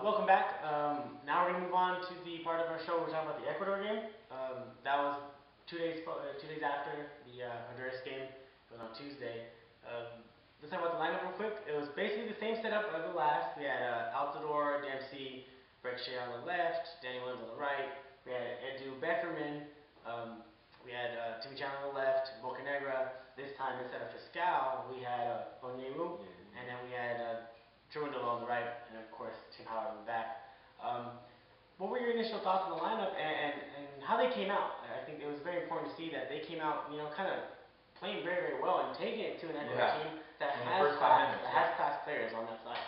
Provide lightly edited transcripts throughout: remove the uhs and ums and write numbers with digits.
Welcome back. Now we're going to move on to the part of our show where we're talking about the Ecuador game. That was 2 days after the Honduras game. It was on Tuesday. Let's talk about the lineup real quick. It was basically the same setup as the last. We had Altidore, Dempsey, Breckshay on the left, Danny Williams on the right. We had Edu Beckerman. We had Timmy Chan on the left, Bocanegra. This time, instead of Fiscal, we had Onyewu, and then we had Truandolo on the right, and of course Tim Howard on the back. What were your initial thoughts on the lineup and how they came out? I think it was very important to see that they came out, kind of playing very, very well and taking it to an Ecuador team that has class players on that side.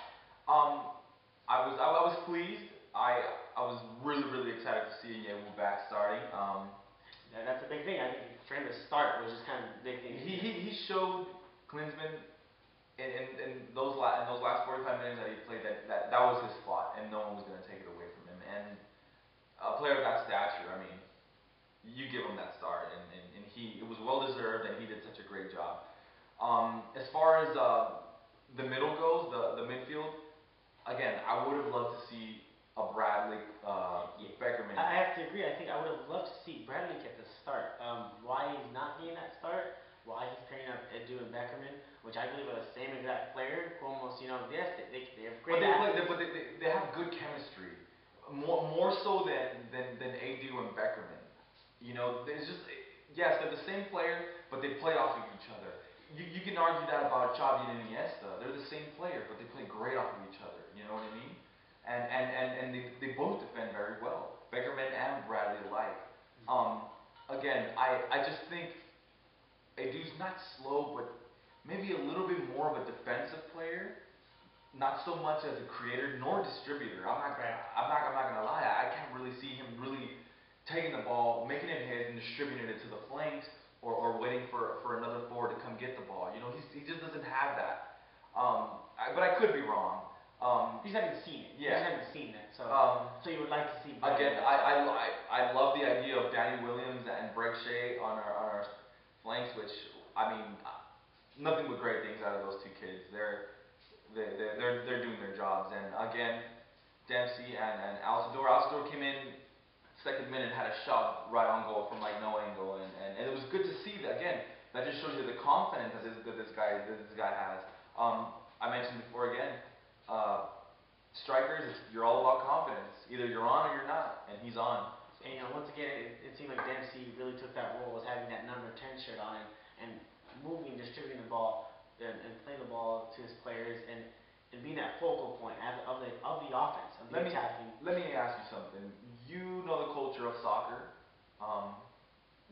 I was pleased. I was really excited to see Onyewu back starting. That's a big thing. I think for him to start was just kind of a big thing. He showed Klinsmann in those last 45 minutes that he played that was his spot, and no one was going to take it away from him. And a player of that stature, I mean, you give him that start, and it was well deserved, and he did such a great job. As far as the middle goes, the midfield, again, I would have loved to see a Bradley Beckerman. I have to agree. I think I would have loved to see Bradley get the start. Why he's not getting that start? Why he's pairing up Edu and Beckerman, which I believe are the same exact player. Almost, yes, they have great. But they have good chemistry, more so than Edu and Beckerman. There's just they're the same player, but they play off of each other. You can argue that about Xavi and Iniesta. They're the same player, but they play great off of each other. You know what I mean? And they both defend very well. Beckerman and Bradley alike. Again, I just think Edu's not slow, but maybe a little bit more of a defensive player, not so much as a creator nor distributor. I'm not gonna lie. I can't really see him really taking the ball, making it his, and distributing it to the flanks, or waiting for another forward to come get the ball. He just doesn't have that. But I could be wrong. You just haven't seen it. Yeah. You just haven't seen it. So you would like to see. Again, I love the idea of Danny Williams and Breckshay on our flanks, which, I mean, nothing but great things out of those two kids. They're doing their jobs. And again, Dempsey and Altidore. Altidore came in second minute, had a shot right on goal from like no angle, and it was good to see that. Again, that just shows you the confidence that this guy has. I mentioned before again, strikers, you're all about confidence. Either you're on or you're not, and he's on. And once again, it seemed like Dempsey really took that role as having that number 10 shirt on and moving, distributing the ball, and playing the ball to his players, and being that focal point of the offense, of the attacking. Let me ask you something. You know the culture of soccer.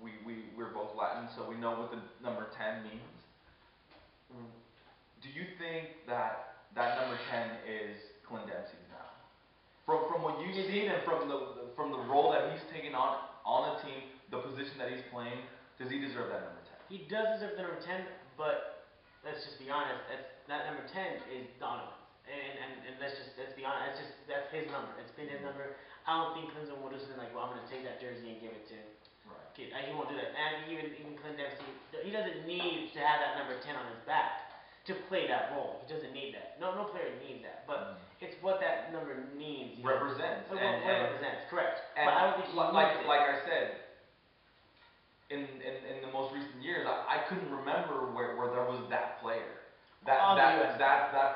We're both Latin, so we know what the number 10 means. Do you think that number 10 is Clint Dempsey's now? From what you've seen and from the role that he's taken on the team, the position that he's playing, does he deserve that number 10? He does deserve the number 10, but let's just be honest. That number 10 is Donovan's, and let's be honest. That's his number. It's been his number. I don't think Klinsmann will just be like, well, I'm going to take that jersey and give it to kid. He won't do that. And even Clint Dempsey, he doesn't need to have that number 10 on his back to play that role. He doesn't need that. No player needs that. But it's what that number means. Represents. What represents, correct. And but I don't think he needs it. Like I said, in the most recent years, I couldn't remember where there was that player. That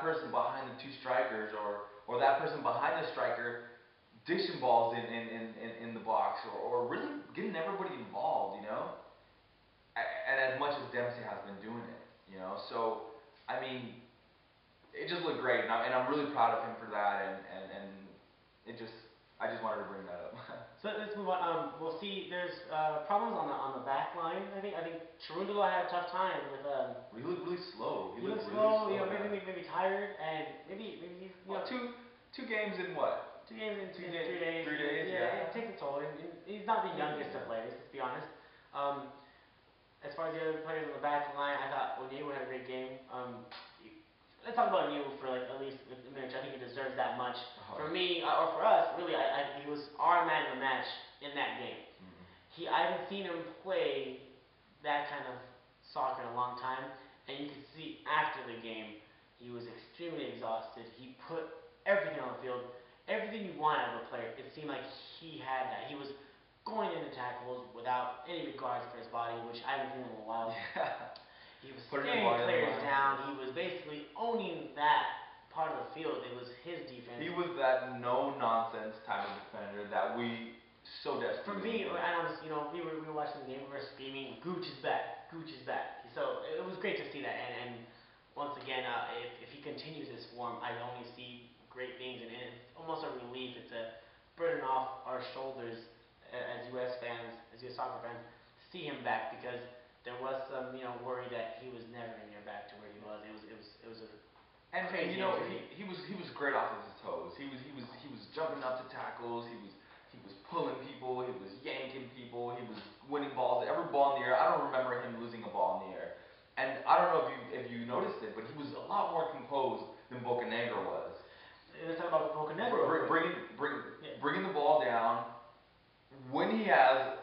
person behind the two strikers, or that person behind the striker dishing balls in the box, or really getting everybody involved, and as much as Dempsey has been doing it, so I mean, it just looked great, and I'm really proud of him for that, and I just wanted to bring that up. So let's move on. We'll see. There's problems on the back line. I think Truandolo had a tough time with. He looked really slow. He looked slow. Maybe tired, and maybe he's two games in what? 2 games in 3 days. 3 days. Yeah, it takes a toll. He's not the youngest of players. Let's be honest. As far as the other players on the back line, I thought Onyewu had a great game. Let's talk about Onyewu for at least a minute. I think he deserves that much. For me, or for us, really, he was our man of the match in that game. I haven't seen him play that kind of soccer in a long time, and you could see after the game, he was extremely exhausted. He put everything on the field. Every want out of a player, it seemed like he had that. He was going into tackles without any regards for his body, which I haven't seen in a while. Yeah. He was Putting staring players down. He was basically owning that part of the field. It was his defense. He was that no-nonsense type of defender that we so desperately For me, needed. and I was, we were watching the game, we were screaming, Gooch is back, Gooch is back. So it was great to see that, and once again, if he continues this form, I only see great things, and it's almost a relief. It's a burden off our shoulders as U.S. fans, as U.S. soccer fans, to see him back, because there was some, worry that he was never going to get back to where he was. It was a and crazy injury. he was great off of his toes. He was jumping up to tackles. He was pulling people. He was yanking people. He was winning balls. Every ball in the air. I don't remember him losing a ball in the air. And I don't know if you noticed it, but he was a lot more composed than Bocanegra was. Let's talk about Bocanegra. Bringing the ball down when he has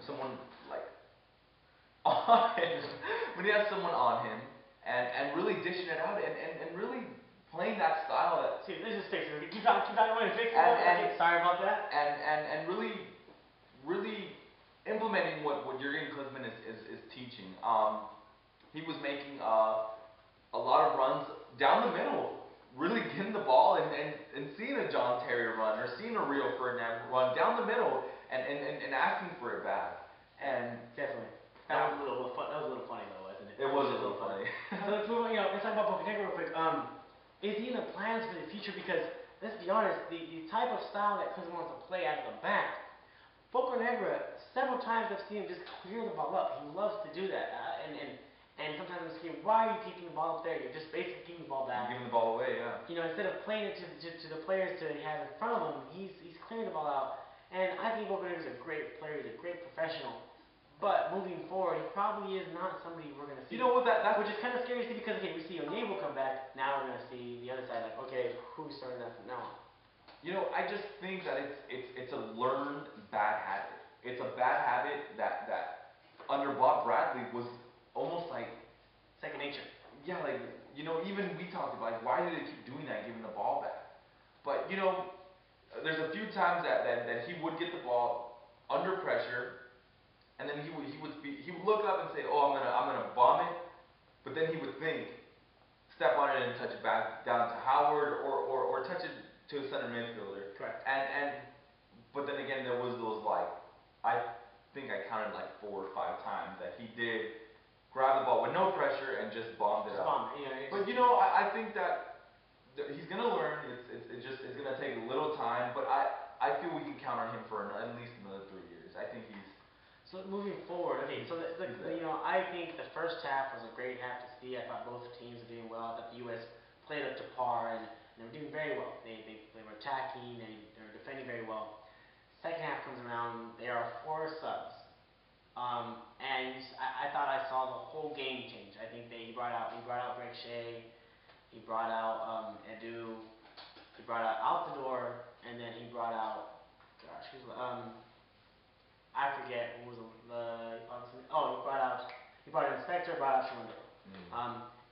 someone like on him, when he has someone on him, and really dishing it out and really playing that style that. See, let's just fix it. Keep on wanting to fix it. Okay, sorry about that. And really implementing what Jurgen Klinsmann is teaching. He was making a lot of runs down the middle, really getting the ball and seeing a John Terry run or seeing a Rio Ferdinand run down the middle and asking for it back. And definitely. That was a little funny though, wasn't it? It was a little funny. So let's move on. Let's talk about Bocanegra real quick. Is he in the plans for the future? Because let's be honest, the type of style that Klinsmann wants to play out of the back, Bocanegra, several times I've seen him just clear the ball up. He loves to do that, and sometimes I'm screaming, why are you kicking the ball up there? You're just basically giving the ball back. You're giving the ball away, yeah. Instead of playing it to the players to have in front of him, he's clearing the ball out. And I think Bocanegra is a great player. He's a great professional. But moving forward, he probably is not somebody we're going to see. You know what? Which is kind of scary to see, because we see Onyebo come back. Now we're going to see the other side. Like, okay, who's starting that from now on? I just think that it's a learned bad habit. It's a bad habit that under Bob Bradley was almost like second nature. Yeah, even we talked about, why do they keep doing that, giving the ball back? But there's a few times that he would get the ball under pressure, and then he would look up and say, oh, I'm gonna bomb it, but then he would think, step on it and touch it back down to Howard or touch it to a center midfielder. Correct. But then again, there was those I think I counted 4 or 5 times that he did grab the ball with no pressure and just bombed it up. But I think that he's gonna learn. It's gonna take a little time, but I feel we can count on him for at least another 3 years. I think he's. So moving forward, okay. So I think the first half was a great half to see. I thought both teams were doing well. I thought the U.S. played up to par, and they were doing very well. They were attacking. They were defending very well. Second half comes around. There are 4 subs. And I thought I saw the whole game change. I think he brought out Greg Shea, he brought out Edu, he brought out Altidore, and then he brought out I forget who was he brought out Inspector, brought out Shimondo.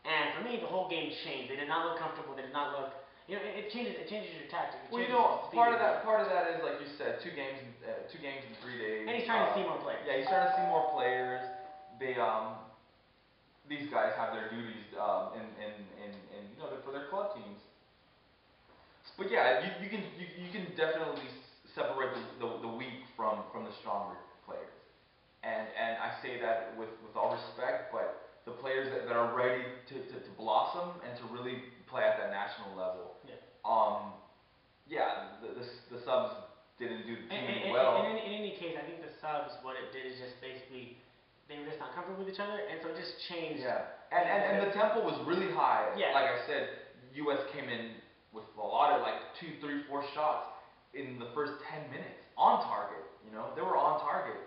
And for me, the whole game changed. They did not look comfortable. They did not look. It changes your tactic. Part of that is, like you said, 2 games in 3 days. And he's trying to see more players. Yeah, he's trying to see more players. These guys have their duties for their club teams. But yeah, you can definitely separate the weak from the stronger players. And I say that with all respect, but the players that are ready to blossom and to really play at that national level. The subs didn't do well. In any case, I think the subs, what it did is just basically they were just not comfortable with each other, and so it just changed. Yeah, and the tempo was really high. Yeah. Like I said, U.S. came in with a lot of 2, 3, 4 shots in the first 10 minutes on target. They were on target.